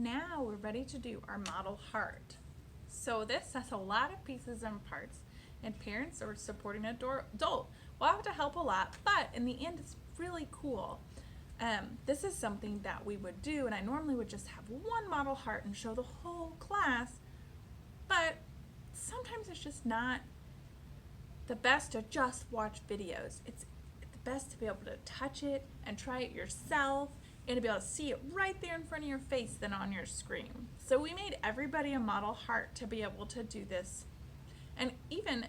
now we're ready to do our model heart. So this has a lot of pieces and parts, and parents or supporting adult will have to help a lot, but in the end it's really cool. This is something that we would do, and I normally would just have one model heart and show the whole class, but sometimes it's just not the best to just watch videos. It's the best to be able to touch it and try it yourself and to be able to see it right there in front of your face than on your screen. So we made everybody a model heart to be able to do this. And even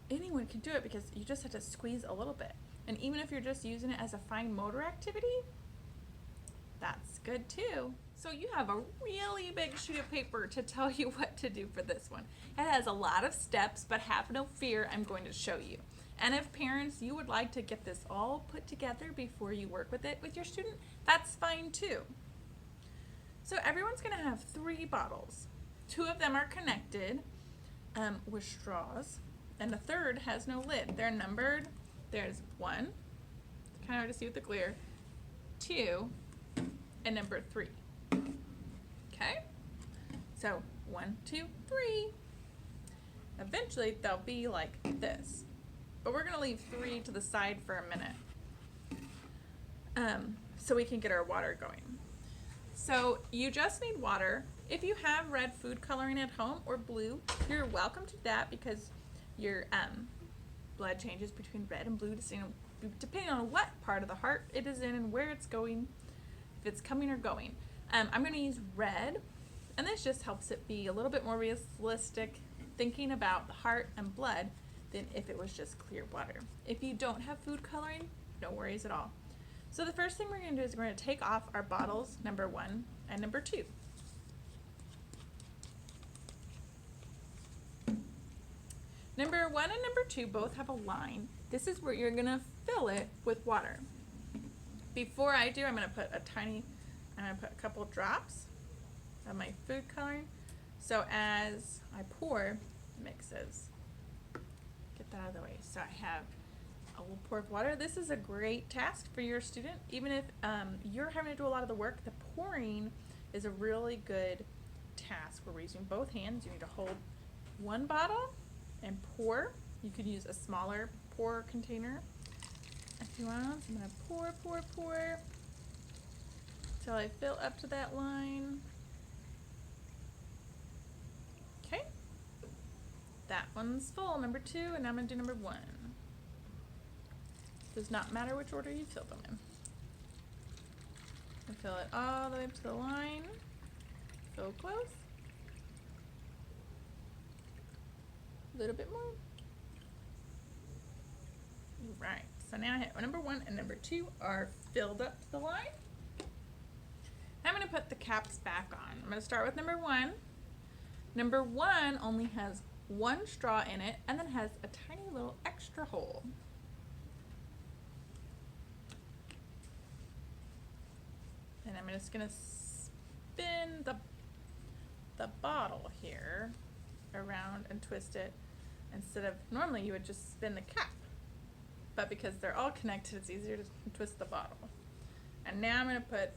anyone can do it because you just have to squeeze a little bit. And even if you're just using it as a fine motor activity, that's good too. So you have a really big sheet of paper to tell you what to do for this one. It has a lot of steps, but have no fear, I'm going to show you. And if parents, you would like to get this all put together before you work with it with your student, that's fine too. So everyone's gonna have 3 bottles. 2 of them are connected with straws, and the third has no lid. They're numbered. There's 1, kind of hard to see with the glare, 2, and number 3. Okay? So 1, 2, 3. Eventually they'll be like this. But we're gonna leave 3 to the side for a minute. So we can get our water going. So you just need water. If you have red food coloring at home or blue, you're welcome to that because your blood changes between red and blue depending on what part of the heart it is in and where it's going, if it's coming or going. I'm going to use red, and this just helps it be a little bit more realistic thinking about the heart and blood than if it was just clear water. If you don't have food coloring, no worries at all. So the first thing we're going to do is we're going to take off our bottles, number 1 and number 2. Number 1 and number 2 both have a line. This is where you're going to fill it with water. Before I do, I'm going to put a couple drops of my food coloring. So as I pour, it mixes. Get that out of the way. So I have a little pour of water. This is a great task for your student. Even if you're having to do a lot of the work, the pouring is a really good task where we're using both hands. You need to hold one bottle and pour. You could use a smaller pour container if you want. So I'm going to pour until I fill up to that line. Okay. That one's full, number 2, and now I'm going to do number 1. Does not matter which order you fill them in. I fill it all the way up to the line. So close. A little bit more. Right. So now I have number 1 and number 2 are filled up to the line. Now I'm going to put the caps back on. I'm going to start with number 1. Number 1 only has 1 straw in it and then has a tiny little extra hole. And I'm just going to spin the bottle here around and twist it instead of, normally you would just spin the cap, but because they're all connected it's easier to twist the bottle. And now I'm going to put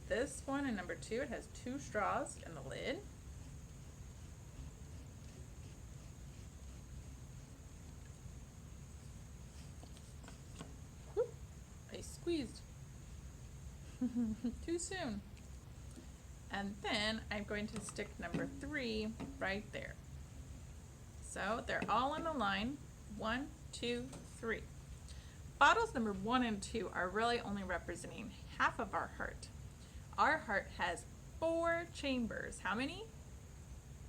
this one in number 2. It has 2 straws in the lid. Whoop, I squeezed too soon. And then I'm going to stick number 3 right there. So they're all in a line. 1, 2, 3. Bottles number 1 and 2 are really only representing half of our heart. Our heart has 4 chambers. How many?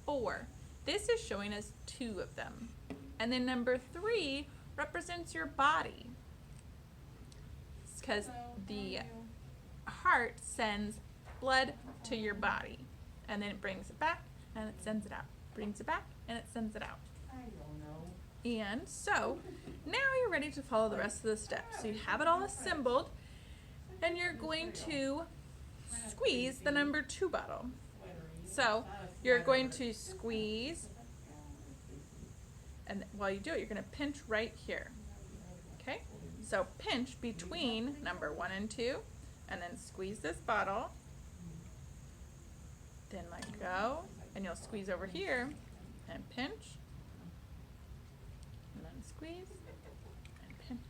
4. This is showing us 2 of them. And then number 3 represents your body. It's because the heart sends blood to your body, and then it brings it back and it sends it out. Brings it back and it sends it out. I don't know. And so now you're ready to follow the rest of the steps. So you have it all assembled, and you're going to squeeze the number 2 bottle. So you're going to squeeze, and while you do it, you're going to pinch right here. Okay? So pinch between number 1 and 2, and then squeeze this bottle. then let go, and you'll squeeze over here and pinch, and then squeeze and pinch.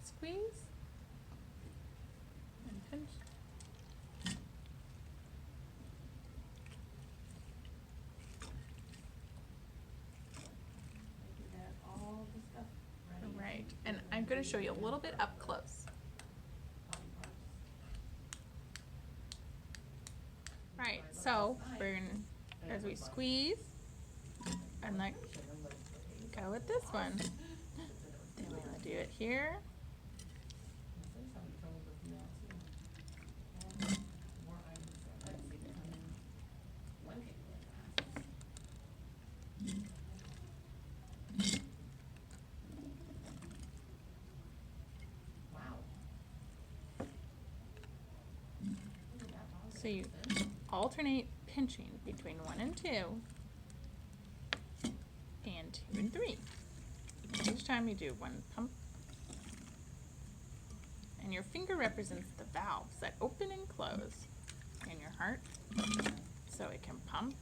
Squeeze and pinch. You got all the stuff ready. Right, and I'm going to show you a little bit up close. Right, so we're gonna, as we squeeze and let go with this one, then we're gonna do it here. So you alternate pinching between 1 and 2, and 2 and 3. Each time you do one pump, and your finger represents the valves that open and close in your heart, so it can pump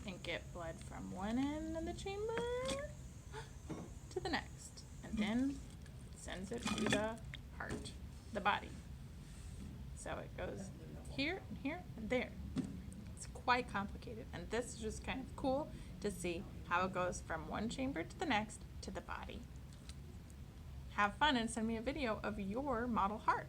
and get blood from one end of the chamber to the next, and then sends it to the heart, the body. So it goes here, and here, and there. It's quite complicated, and this is just kind of cool to see how it goes from one chamber to the next to the body. Have fun and send me a video of your model heart.